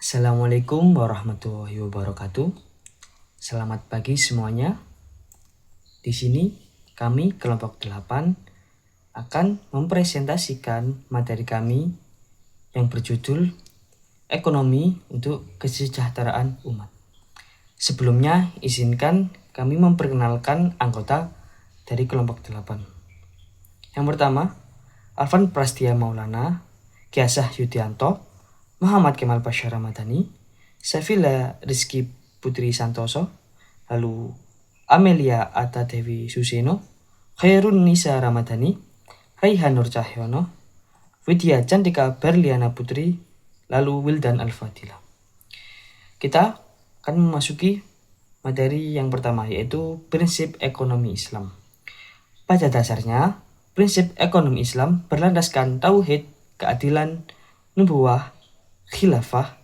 Assalamualaikum warahmatullahi wabarakatuh. Selamat pagi semuanya. Di sini kami kelompok 8 akan mempresentasikan materi kami yang berjudul Ekonomi untuk Kesejahteraan Umat. Sebelumnya izinkan kami memperkenalkan anggota dari kelompok 8. Yang pertama, Alvan Prastia Maulana, Kiasah Yudianto, Muhammad Kemal Pasha Ramadhani, Safila Rizky Putri Santoso, lalu Amelia Atta Dewi Suseno, Khairun Nisa Ramadhani, Raihan Nur Cahyono, Widya Cantika Berliana Putri, lalu Wildan Al-Fadila. Kita akan memasuki materi yang pertama, yaitu prinsip ekonomi Islam. Pada dasarnya, prinsip ekonomi Islam berlandaskan tauhid, keadilan, nubuwah, khilafah,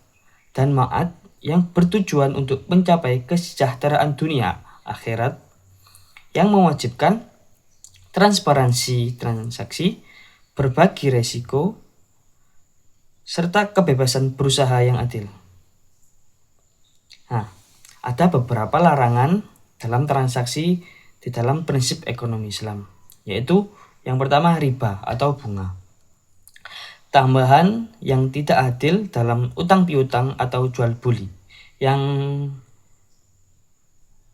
dan ma'ad yang bertujuan untuk mencapai kesejahteraan dunia akhirat, yang mewajibkan transparansi transaksi, berbagi resiko, serta kebebasan berusaha yang adil. Nah, ada beberapa larangan dalam transaksi di dalam prinsip ekonomi Islam, yaitu yang pertama riba atau bunga. Tambahan yang tidak adil dalam utang piutang atau jual beli, yang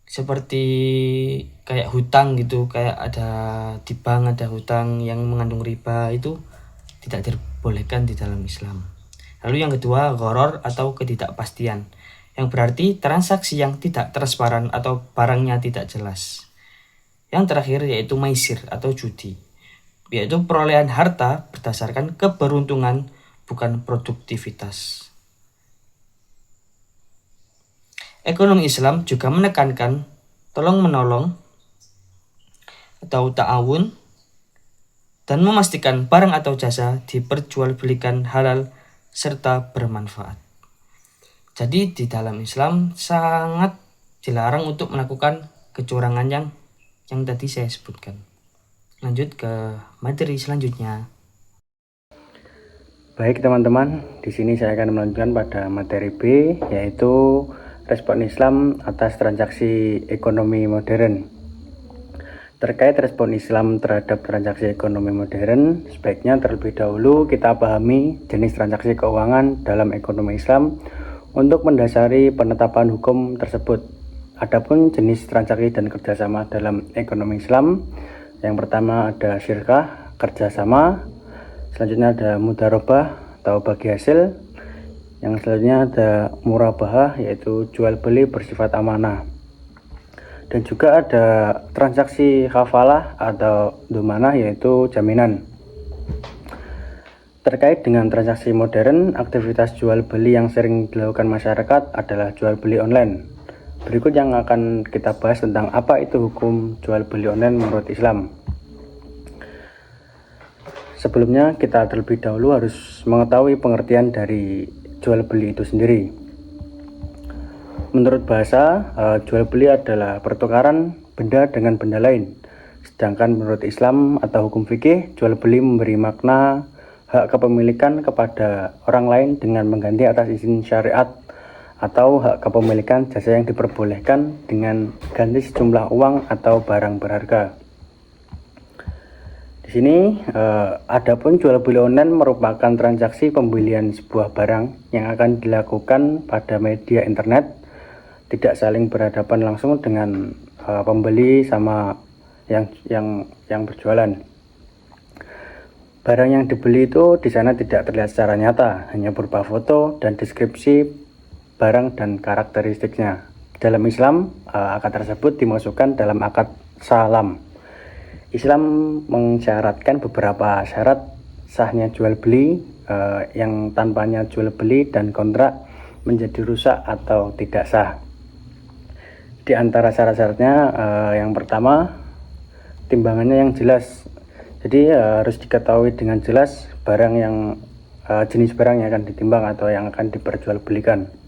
seperti kayak hutang gitu, kayak ada di bank ada hutang yang mengandung riba, itu tidak dibolehkan di dalam Islam. Lalu yang kedua, gharar atau ketidakpastian, yang berarti transaksi yang tidak transparan atau barangnya tidak jelas. Yang terakhir yaitu maisir atau judi, yaitu perolehan harta berdasarkan keberuntungan, bukan produktivitas. Ekonomi Islam juga menekankan tolong-menolong atau ta'awun, dan memastikan barang atau jasa diperjualbelikan halal serta bermanfaat. Jadi di dalam Islam sangat dilarang untuk melakukan kecurangan yang tadi saya sebutkan. Lanjut ke materi selanjutnya. Baik teman-teman, di sini saya akan melanjutkan pada materi B, yaitu respon Islam atas transaksi ekonomi modern. Terkait respon Islam terhadap transaksi ekonomi modern, sebaiknya terlebih dahulu kita pahami jenis transaksi keuangan dalam ekonomi Islam untuk mendasari penetapan hukum tersebut. Adapun jenis transaksi dan kerjasama dalam ekonomi Islam, yang pertama ada syirkah, kerjasama. Selanjutnya ada mudharabah atau bagi hasil. Yang selanjutnya ada murabahah, yaitu jual beli bersifat amanah. Dan juga ada transaksi kafalah atau dumanah, yaitu jaminan. Terkait dengan transaksi modern, aktivitas jual beli yang sering dilakukan masyarakat adalah jual beli online. Berikut yang akan kita bahas tentang apa itu hukum jual beli online menurut Islam. Sebelumnya kita terlebih dahulu harus mengetahui pengertian dari jual beli itu sendiri. Menurut bahasa, jual beli adalah pertukaran benda dengan benda lain. Sedangkan menurut Islam atau hukum fikih, jual beli memberi makna hak kepemilikan kepada orang lain dengan mengganti atas izin syariat, atau hak kepemilikan jasa yang diperbolehkan dengan ganti sejumlah uang atau barang berharga. Di sini, adapun jual beli online merupakan transaksi pembelian sebuah barang yang akan dilakukan pada media internet, tidak saling berhadapan langsung dengan pembeli sama yang berjualan. Barang yang dibeli itu di sana tidak terlihat secara nyata, hanya berupa foto dan deskripsi barang dan karakteristiknya. Dalam Islam, akad tersebut dimasukkan dalam akad salam. Islam mensyaratkan beberapa syarat sahnya jual beli, yang tanpanya jual beli dan kontrak menjadi rusak atau tidak sah. Di antara syarat-syaratnya, yang pertama, timbangannya yang jelas. Jadi harus diketahui dengan jelas barang yang jenis barang yang akan ditimbang atau yang akan diperjualbelikan.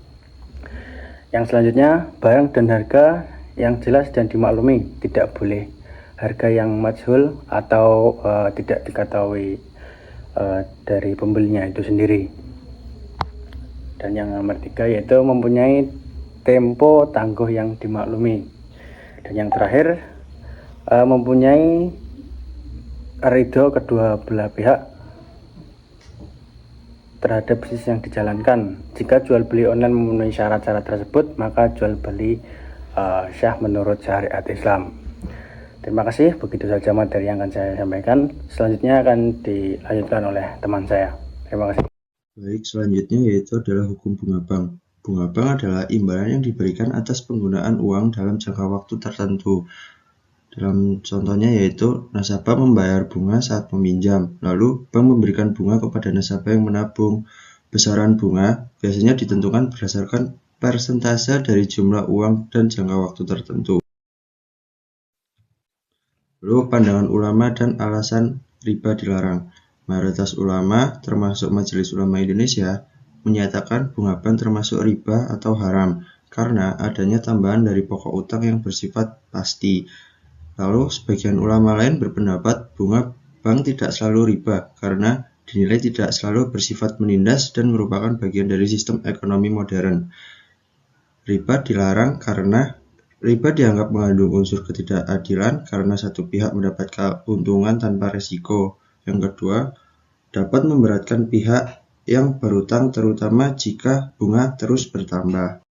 Yang selanjutnya, barang dan harga yang jelas dan dimaklumi, tidak boleh harga yang majhul atau tidak diketahui dari pembelinya itu sendiri. Dan yang nomor 3 yaitu mempunyai tempo tangguh yang dimaklumi. Dan yang terakhir mempunyai ridho kedua belah pihak terhadap bisnis yang dijalankan. Jika jual beli online memenuhi syarat-syarat tersebut, maka jual beli syah menurut syariat Islam. Terima kasih, begitu saja materi yang akan saya sampaikan. Selanjutnya akan dilanjutkan oleh teman saya. Terima kasih. Baik, selanjutnya yaitu adalah hukum bunga bank. Bunga bank adalah imbalan yang diberikan atas penggunaan uang dalam jangka waktu tertentu. Dalam contohnya yaitu nasabah membayar bunga saat meminjam, lalu bank memberikan bunga kepada nasabah yang menabung. Besaran bunga biasanya ditentukan berdasarkan persentase dari jumlah uang dan jangka waktu tertentu. Lalu pandangan ulama dan alasan riba dilarang. Mayoritas ulama, termasuk Majelis Ulama Indonesia, menyatakan bunga bank termasuk riba atau haram karena adanya tambahan dari pokok utang yang bersifat pasti. Lalu sebagian ulama lain berpendapat bunga bank tidak selalu riba karena dinilai tidak selalu bersifat menindas dan merupakan bagian dari sistem ekonomi modern. Riba dilarang karena riba dianggap mengandung unsur ketidakadilan karena satu pihak mendapat keuntungan tanpa resiko. Yang kedua, dapat memberatkan pihak yang berutang terutama jika bunga terus bertambah.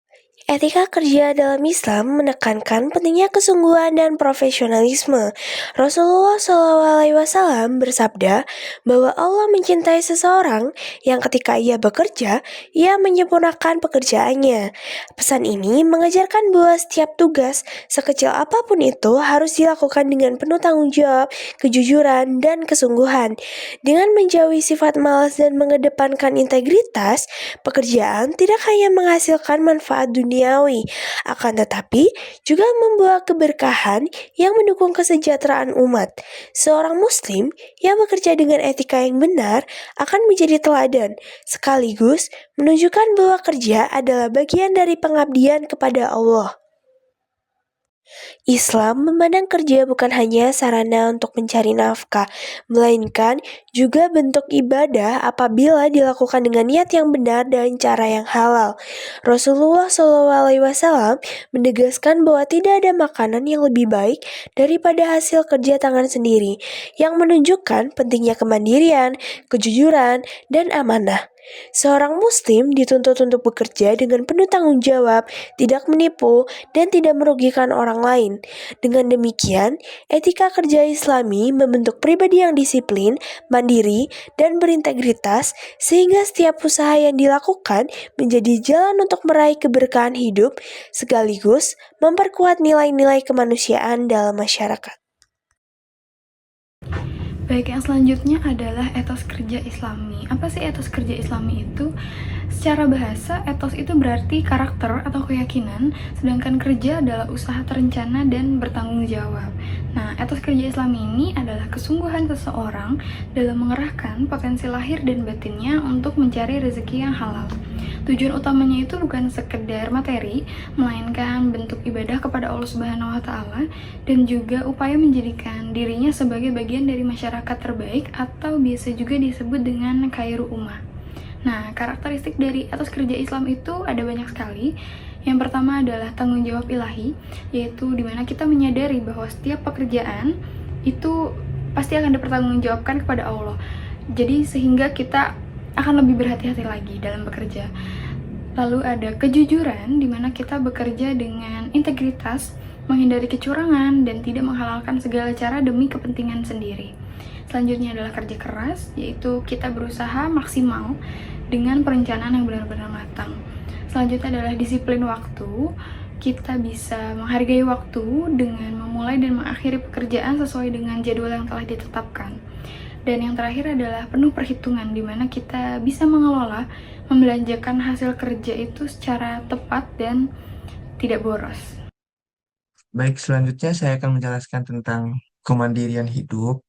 Etika kerja dalam Islam menekankan pentingnya kesungguhan dan profesionalisme. Rasulullah SAW bersabda bahwa Allah mencintai seseorang yang ketika ia bekerja, ia menyempurnakan pekerjaannya. Pesan ini mengajarkan bahwa setiap tugas, sekecil apapun itu, harus dilakukan dengan penuh tanggung jawab, kejujuran, dan kesungguhan. Dengan menjauhi sifat malas dan mengedepankan integritas, pekerjaan tidak hanya menghasilkan manfaat duniawi, akan tetapi juga membawa keberkahan yang mendukung kesejahteraan umat. Seorang muslim yang bekerja dengan etika yang benar akan menjadi teladan, sekaligus menunjukkan bahwa kerja adalah bagian dari pengabdian kepada Allah. Islam memandang kerja bukan hanya sarana untuk mencari nafkah, melainkan juga bentuk ibadah apabila dilakukan dengan niat yang benar dan cara yang halal. Rasulullah SAW menegaskan bahwa tidak ada makanan yang lebih baik daripada hasil kerja tangan sendiri, yang menunjukkan pentingnya kemandirian, kejujuran, dan amanah. Seorang muslim dituntut untuk bekerja dengan penuh tanggung jawab, tidak menipu, dan tidak merugikan orang lain. Dengan demikian, etika kerja Islami membentuk pribadi yang disiplin, mandiri, dan berintegritas, sehingga setiap usaha yang dilakukan menjadi jalan untuk meraih keberkahan hidup, sekaligus memperkuat nilai-nilai kemanusiaan dalam masyarakat. Baik, yang selanjutnya adalah etos kerja Islami. Apa sih etos kerja Islami itu? Secara bahasa, etos itu berarti karakter atau keyakinan, sedangkan kerja adalah usaha terencana dan bertanggung jawab. Nah, etos kerja Islami ini adalah kesungguhan seseorang dalam mengerahkan potensi lahir dan batinnya untuk mencari rezeki yang halal. Tujuan utamanya itu bukan sekedar materi, melainkan bentuk ibadah kepada Allah Subhanahu wa taala dan juga upaya menjadikan dirinya sebagai bagian dari masyarakat terbaik atau biasa juga disebut dengan khairu ummah. Nah, karakteristik dari etos kerja Islam itu ada banyak sekali. Yang pertama adalah tanggung jawab ilahi, yaitu dimana kita menyadari bahwa setiap pekerjaan itu pasti akan dipertanggungjawabkan kepada Allah. Jadi sehingga kita akan lebih berhati-hati lagi dalam bekerja. Lalu ada kejujuran, dimana kita bekerja dengan integritas, menghindari kecurangan, dan tidak menghalalkan segala cara demi kepentingan sendiri. Selanjutnya adalah kerja keras, yaitu kita berusaha maksimal dengan perencanaan yang benar-benar matang. Selanjutnya adalah disiplin waktu. Kita bisa menghargai waktu dengan memulai dan mengakhiri pekerjaan sesuai dengan jadwal yang telah ditetapkan. Dan yang terakhir adalah penuh perhitungan, di mana kita bisa mengelola, membelanjakan hasil kerja itu secara tepat dan tidak boros. Baik, selanjutnya saya akan menjelaskan tentang kemandirian hidup.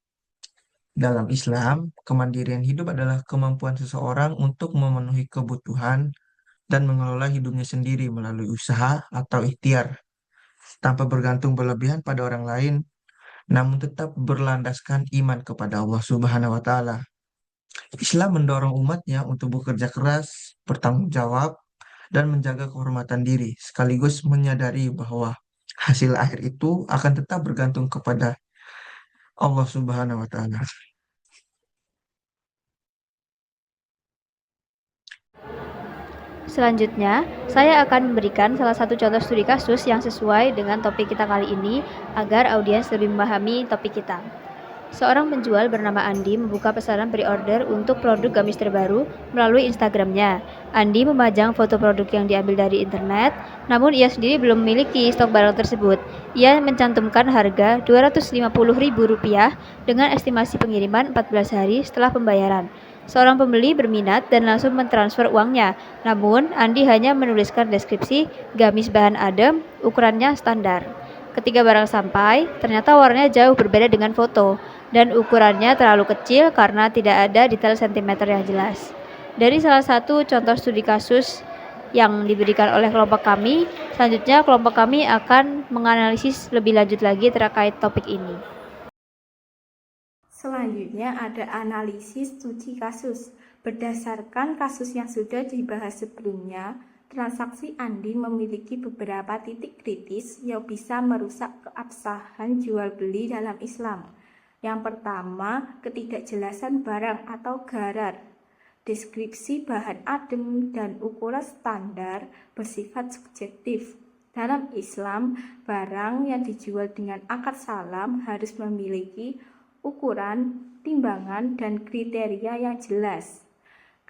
Dalam Islam, kemandirian hidup adalah kemampuan seseorang untuk memenuhi kebutuhan dan mengelola hidupnya sendiri melalui usaha atau ikhtiar, tanpa bergantung berlebihan pada orang lain, namun tetap berlandaskan iman kepada Allah Subhanahu wa Ta'ala. Islam mendorong umatnya untuk bekerja keras, bertanggung jawab, dan menjaga kehormatan diri, sekaligus menyadari bahwa hasil akhir itu akan tetap bergantung kepada Allah Subhanahu wa Ta'ala. Selanjutnya, saya akan memberikan salah satu contoh studi kasus yang sesuai dengan topik kita kali ini agar audiens lebih memahami topik kita. Seorang penjual bernama Andi membuka pesanan pre-order untuk produk gamis terbaru melalui Instagramnya. Andi memajang foto produk yang diambil dari internet, namun ia sendiri belum memiliki stok barang tersebut. Ia mencantumkan harga Rp250.000 dengan estimasi pengiriman 14 hari setelah pembayaran. Seorang pembeli berminat dan langsung mentransfer uangnya. Namun, Andi hanya menuliskan deskripsi gamis bahan adem, ukurannya standar. Ketika barang sampai, ternyata warnanya jauh berbeda dengan foto, dan ukurannya terlalu kecil karena tidak ada detail sentimeter yang jelas. Dari salah satu contoh studi kasus yang diberikan oleh kelompok kami, selanjutnya kelompok kami akan menganalisis lebih lanjut lagi terkait topik ini. Selanjutnya ada analisis studi kasus. Berdasarkan kasus yang sudah dibahas sebelumnya, transaksi Andi memiliki beberapa titik kritis yang bisa merusak keabsahan jual beli dalam Islam. Yang pertama, ketidakjelasan barang atau gharar. Deskripsi bahan adem dan ukuran standar bersifat subjektif. Dalam Islam, barang yang dijual dengan akad salam harus memiliki ukuran, timbangan, dan kriteria yang jelas.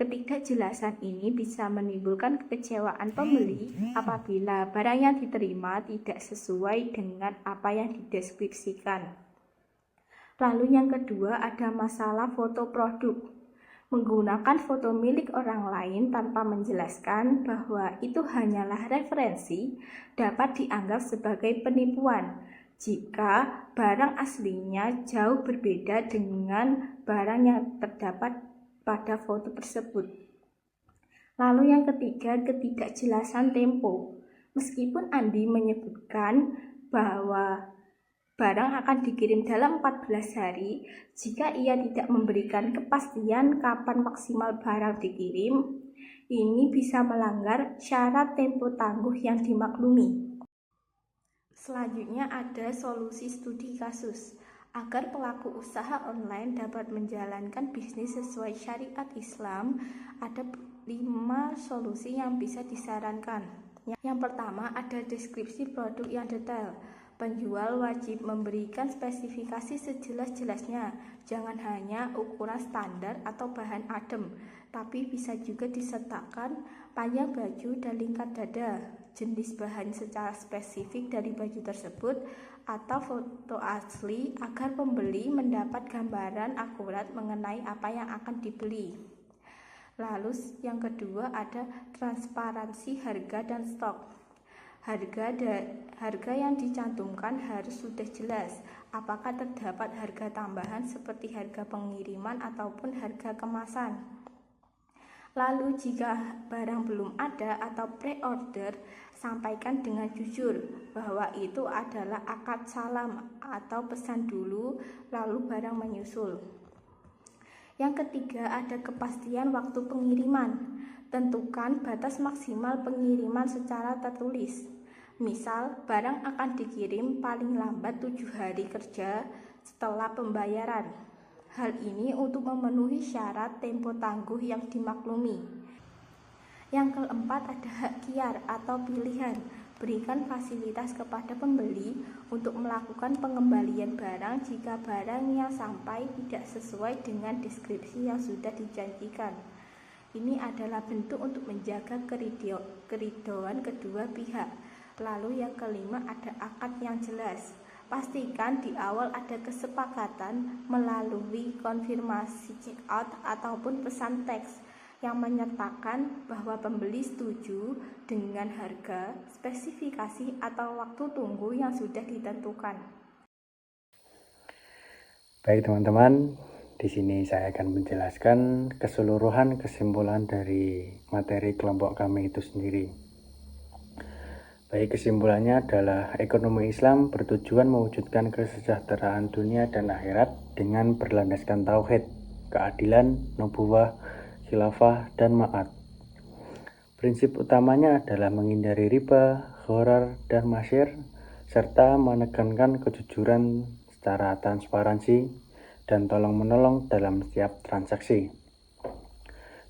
Ketidakjelasan ini bisa menimbulkan kekecewaan pembeli apabila barang yang diterima tidak sesuai dengan apa yang dideskripsikan. Lalu yang kedua ada masalah foto produk. Menggunakan foto milik orang lain tanpa menjelaskan bahwa itu hanyalah referensi dapat dianggap sebagai penipuan jika barang aslinya jauh berbeda dengan barang yang terdapat pada foto tersebut. Lalu yang ketiga, ketidakjelasan tempo. Meskipun Andi menyebutkan bahwa barang akan dikirim dalam 14 hari, jika ia tidak memberikan kepastian kapan maksimal barang dikirim, ini bisa melanggar syarat tempo tangguh yang dimaklumi. Selanjutnya ada solusi studi kasus. Agar pelaku usaha online dapat menjalankan bisnis sesuai syariat Islam, ada 5 solusi yang bisa disarankan. Yang pertama ada deskripsi produk yang detail. Penjual wajib memberikan spesifikasi sejelas-jelasnya, jangan hanya ukuran standar atau bahan adem, tapi bisa juga disertakan panjang baju dan lingkar dada, jenis bahan secara spesifik dari baju tersebut, atau foto asli agar pembeli mendapat gambaran akurat mengenai apa yang akan dibeli. Lalu yang kedua ada transparansi harga dan stok. Harga yang dicantumkan harus sudah jelas, apakah terdapat harga tambahan seperti harga pengiriman ataupun harga kemasan. Lalu jika barang belum ada atau pre-order, sampaikan dengan jujur bahwa itu adalah akad salam atau pesan dulu lalu barang menyusul. Yang ketiga ada kepastian waktu pengiriman. Tentukan batas maksimal pengiriman secara tertulis. Misal, barang akan dikirim paling lambat 7 hari kerja setelah pembayaran. Hal ini untuk memenuhi syarat tempo tangguh yang dimaklumi. Yang keempat ada hak kiar atau pilihan. Berikan fasilitas kepada pembeli untuk melakukan pengembalian barang jika barang yang sampai tidak sesuai dengan deskripsi yang sudah dijanjikan. Ini adalah bentuk untuk menjaga keridhoan kedua pihak. Lalu yang kelima ada akad yang jelas. Pastikan di awal ada kesepakatan melalui konfirmasi check out ataupun pesan teks yang menyertakan bahwa pembeli setuju dengan harga, spesifikasi atau waktu tunggu yang sudah ditentukan. Baik teman-teman, di sini saya akan menjelaskan keseluruhan kesimpulan dari materi kelompok kami itu sendiri. Baik, kesimpulannya adalah ekonomi Islam bertujuan mewujudkan kesejahteraan dunia dan akhirat dengan berlandaskan tauhid. keadilan, nubuwah, khilafah, dan ma'ad. Prinsip utamanya adalah menghindari riba, gharar, dan masyir, serta menekankan kejujuran secara transparansi dan tolong-menolong dalam setiap transaksi.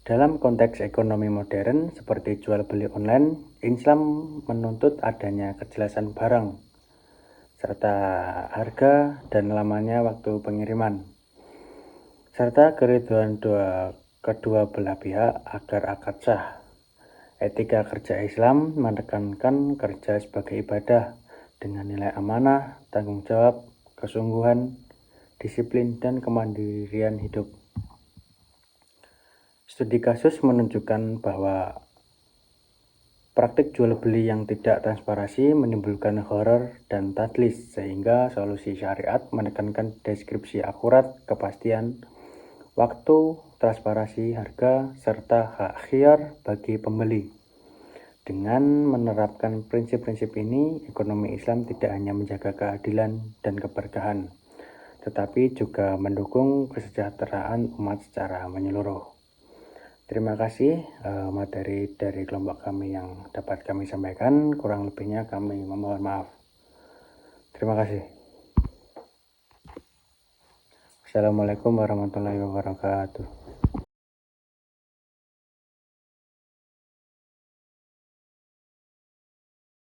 Dalam konteks ekonomi modern seperti jual beli online, Islam menuntut adanya kejelasan barang, serta harga dan lamanya waktu pengiriman, serta keriduan kedua belah pihak agar akad sah. Etika kerja Islam menekankan kerja sebagai ibadah dengan nilai amanah, tanggung jawab, kesungguhan, disiplin, dan kemandirian hidup. Studi kasus menunjukkan bahwa praktik jual beli yang tidak transparansi menimbulkan gharar dan tadlis, sehingga solusi syariat menekankan deskripsi akurat, kepastian waktu, transparansi harga, serta hak khiyar bagi pembeli. Dengan menerapkan prinsip-prinsip ini, ekonomi Islam tidak hanya menjaga keadilan dan keberkahan, tetapi juga mendukung kesejahteraan umat secara menyeluruh. Terima kasih materi dari kelompok kami yang dapat kami sampaikan. Kurang lebihnya kami memohon maaf. Terima kasih. Assalamualaikum warahmatullahi wabarakatuh.